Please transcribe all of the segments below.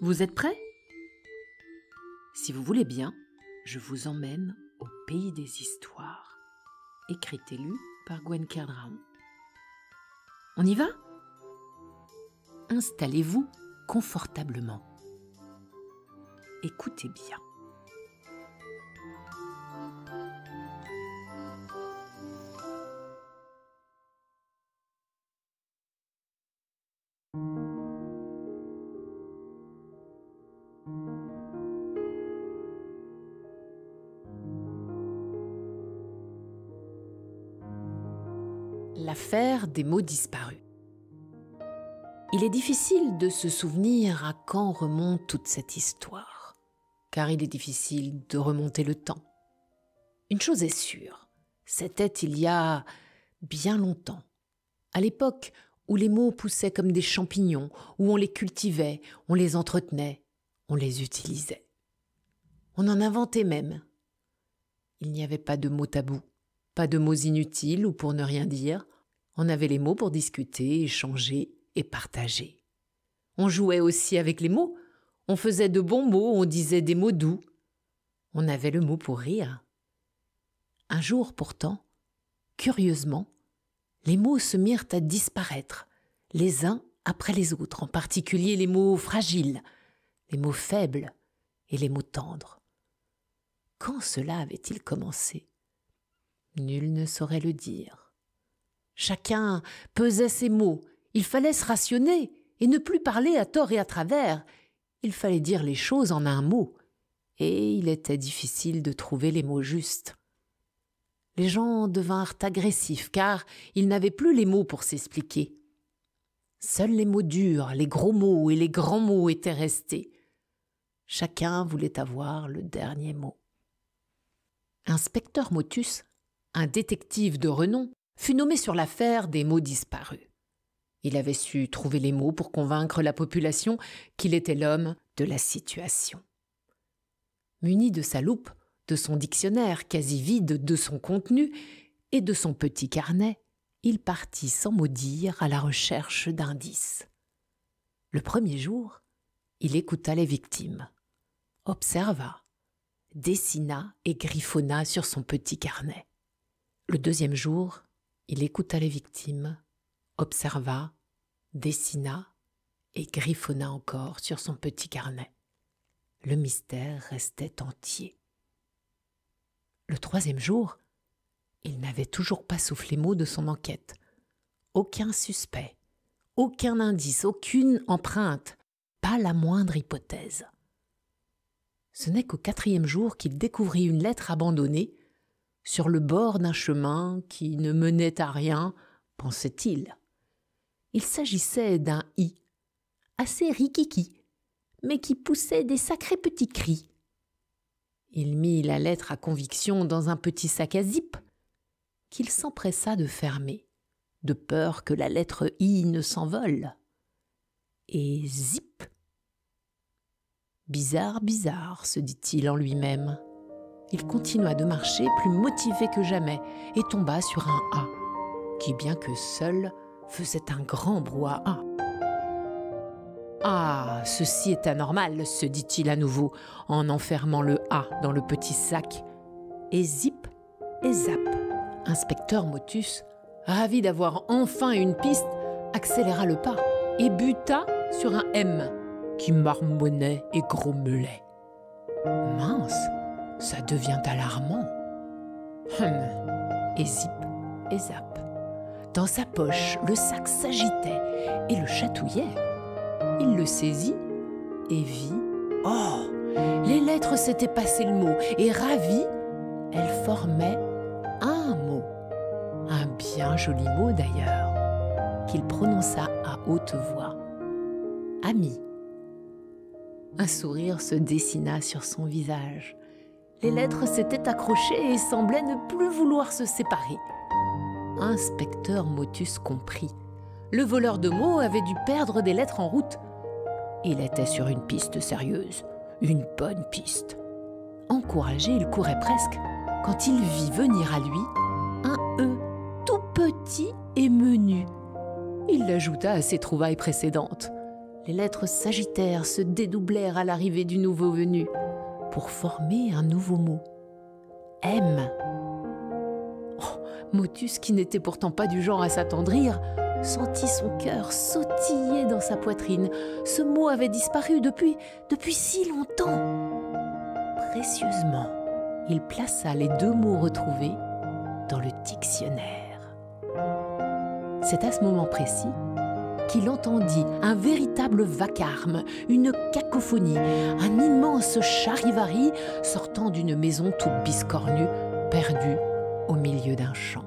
Vous êtes prêts? Si vous voulez bien, je vous emmène au pays des histoires. Écrite et lue par Gwen Kerdraon. On y va? Installez-vous confortablement. Écoutez bien. L'affaire des mots disparus. Il est difficile de se souvenir à quand remonte toute cette histoire, car il est difficile de remonter le temps. Une chose est sûre, c'était il y a bien longtemps, à l'époque où les mots poussaient comme des champignons, où on les cultivait, on les entretenait, on les utilisait. On en inventait même. Il n'y avait pas de mots tabous, pas de mots inutiles ou pour ne rien dire. On avait les mots pour discuter, échanger et partager. On jouait aussi avec les mots. On faisait de bons mots, on disait des mots doux. On avait le mot pour rire. Un jour pourtant, curieusement, les mots se mirent à disparaître, les uns après les autres, en particulier les mots fragiles, les mots faibles et les mots tendres. Quand cela avait-il commencé? Nul ne saurait le dire. Chacun pesait ses mots. Il fallait se rationner et ne plus parler à tort et à travers. Il fallait dire les choses en un mot. Et il était difficile de trouver les mots justes. Les gens devinrent agressifs car ils n'avaient plus les mots pour s'expliquer. Seuls les mots durs, les gros mots et les grands mots étaient restés. Chacun voulait avoir le dernier mot. Inspecteur Motus, un détective de renom, fut nommé sur l'affaire des mots disparus. Il avait su trouver les mots pour convaincre la population qu'il était l'homme de la situation. Muni de sa loupe, de son dictionnaire quasi vide de son contenu et de son petit carnet, il partit sans mot dire à la recherche d'indices. Le premier jour, il écouta les victimes, observa, dessina et griffonna sur son petit carnet. Le deuxième jour, il écouta les victimes, observa, dessina et griffonna encore sur son petit carnet. Le mystère restait entier. Le troisième jour, il n'avait toujours pas soufflé mot de son enquête. Aucun suspect, aucun indice, aucune empreinte, pas la moindre hypothèse. Ce n'est qu'au quatrième jour qu'il découvrit une lettre abandonnée sur le bord d'un chemin qui ne menait à rien, pensait-il. Il s'agissait d'un « i », assez rikiki, mais qui poussait des sacrés petits cris. Il mit la lettre à conviction dans un petit sac à zip qu'il s'empressa de fermer, de peur que la lettre « i » ne s'envole. Et zip! Bizarre, bizarre, se dit-il en lui-même. Il continua de marcher plus motivé que jamais et tomba sur un A, qui, bien que seul, faisait un grand brouhaha. « Ah, ceci est anormal, se dit-il à nouveau, en enfermant le A dans le petit sac. Et zip et zap. Inspecteur Motus, ravi d'avoir enfin une piste, accéléra le pas et buta sur un M qui marmonnait et grommelait. Mince, ça devient alarmant. Et zip et zap. Dans sa poche, le sac s'agitait et le chatouillait. Il le saisit et vit. Oh, les lettres s'étaient passé le mot et ravi, elles formaient un mot. Un bien joli mot d'ailleurs, qu'il prononça à haute voix. Ami. Un sourire se dessina sur son visage. Les lettres s'étaient accrochées et semblaient ne plus vouloir se séparer. Inspecteur Motus comprit. Le voleur de mots avait dû perdre des lettres en route. Il était sur une piste sérieuse, une bonne piste. Encouragé, il courait presque, quand il vit venir à lui un E tout petit et menu. Il l'ajouta à ses trouvailles précédentes. Les lettres s'agitèrent, se dédoublèrent à l'arrivée du nouveau venu, pour former un nouveau mot. M. Oh, Motus, qui n'était pourtant pas du genre à s'attendrir, sentit son cœur sautiller dans sa poitrine. Ce mot avait disparu depuis si longtemps. Précieusement, il plaça les 2 mots retrouvés dans le dictionnaire. C'est à ce moment précis qu'il entendit un véritable vacarme, une cacophonie, un immense charivari sortant d'une maison toute biscornue, perdue au milieu d'un champ.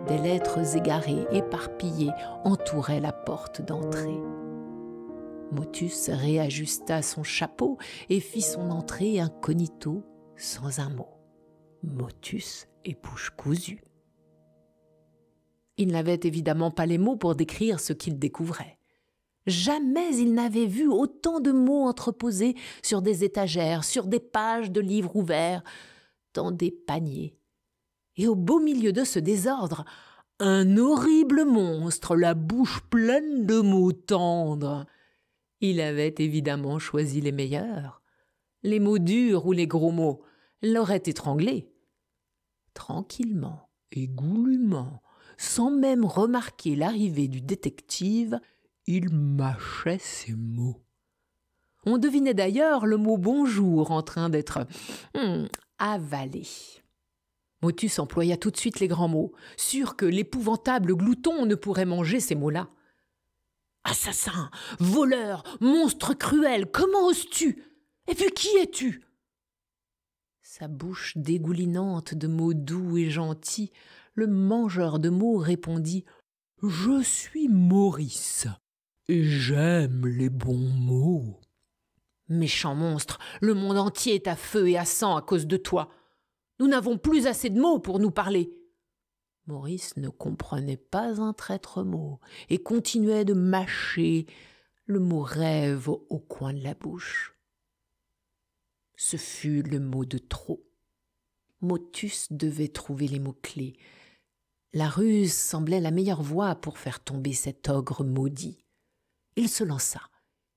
Des lettres égarées, éparpillées, entouraient la porte d'entrée. Motus réajusta son chapeau et fit son entrée incognito sans un mot. Motus et bouche cousue. Il n'avait évidemment pas les mots pour décrire ce qu'il découvrait. Jamais il n'avait vu autant de mots entreposés sur des étagères, sur des pages de livres ouverts, dans des paniers. Et au beau milieu de ce désordre, un horrible monstre, la bouche pleine de mots tendres. Il avait évidemment choisi les meilleurs. Les mots durs ou les gros mots l'auraient étranglé. Tranquillement et goulûment, sans même remarquer l'arrivée du détective, il mâchait ses mots. On devinait d'ailleurs le mot « bonjour » en train d'être avalé. Motus employa tout de suite les grands mots, sûr que l'épouvantable glouton ne pourrait manger ces mots-là. « Assassin, voleur, monstre cruel, comment oses-tu? Et puis qui es-tu » Sa bouche dégoulinante de mots doux et gentils, le mangeur de mots répondit « Je suis Maurice, et j'aime les bons mots. »« Méchant monstre, le monde entier est à feu et à sang à cause de toi. Nous n'avons plus assez de mots pour nous parler. » Maurice ne comprenait pas un traître mot et continuait de mâcher le mot rêve au coin de la bouche. Ce fut le mot de trop. Motus devait trouver les mots-clés. La ruse semblait la meilleure voie pour faire tomber cet ogre maudit. Il se lança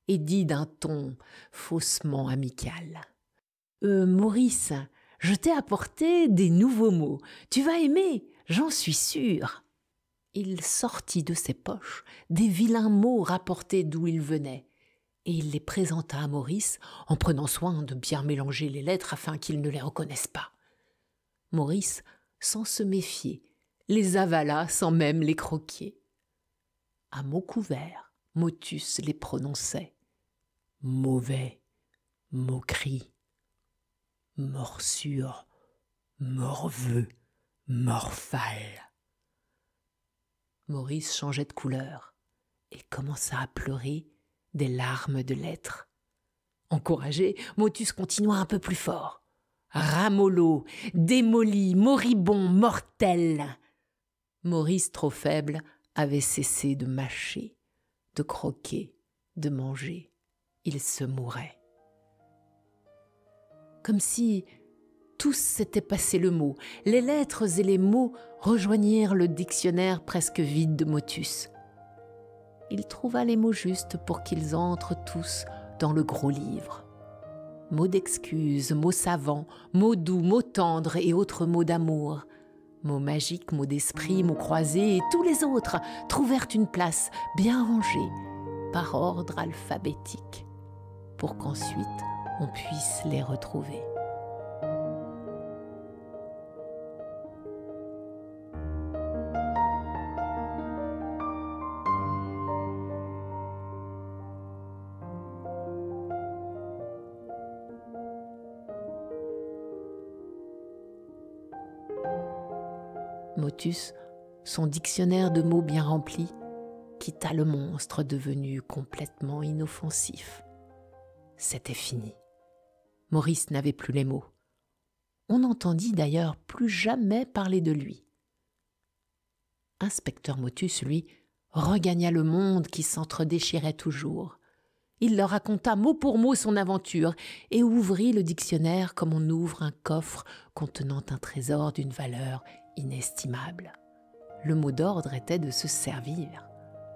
et dit d'un ton faussement amical. « Maurice, je t'ai apporté des nouveaux mots. Tu vas aimer, j'en suis sûre. » Il sortit de ses poches des vilains mots rapportés d'où ils venaient, et il les présenta à Maurice en prenant soin de bien mélanger les lettres afin qu'il ne les reconnaisse pas. Maurice, sans se méfier, les avala sans même les croquer. À mots couverts, Motus les prononçait. Mauvais, moquerie, morsure, morveux, morphale. Maurice changeait de couleur et commença à pleurer des larmes de lettres. Encouragé, Motus continua un peu plus fort. Ramollo, démoli, moribond, mortel. Maurice, trop faible, avait cessé de mâcher, de croquer, de manger. Il se mourait. Comme si tous s'étaient passé le mot. Les lettres et les mots rejoignirent le dictionnaire presque vide de Motus. Il trouva les mots justes pour qu'ils entrent tous dans le gros livre. Mots d'excuses, mots savants, mots doux, mots tendres et autres mots d'amour. Mots magiques, mots d'esprit, mots croisés et tous les autres trouvèrent une place bien rangée par ordre alphabétique pour qu'ensuite on puisse les retrouver. Motus, son dictionnaire de mots bien rempli, quitta le monstre devenu complètement inoffensif. C'était fini. Maurice n'avait plus les mots. On n'entendit d'ailleurs plus jamais parler de lui. Inspecteur Motus, lui, regagna le monde qui s'entredéchirait toujours. Il leur raconta mot pour mot son aventure et ouvrit le dictionnaire comme on ouvre un coffre contenant un trésor d'une valeur inestimable. Le mot d'ordre était de se servir.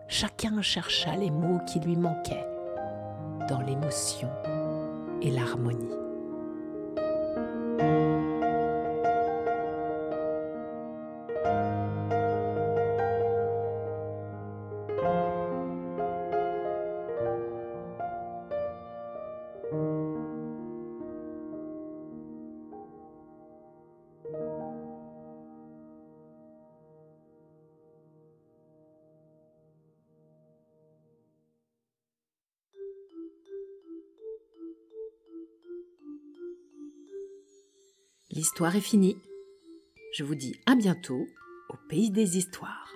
chacun chercha les mots qui lui manquaient dans l'émotion et l'harmonie. L'histoire est finie. Je vous dis à bientôt au Pays des Histoires.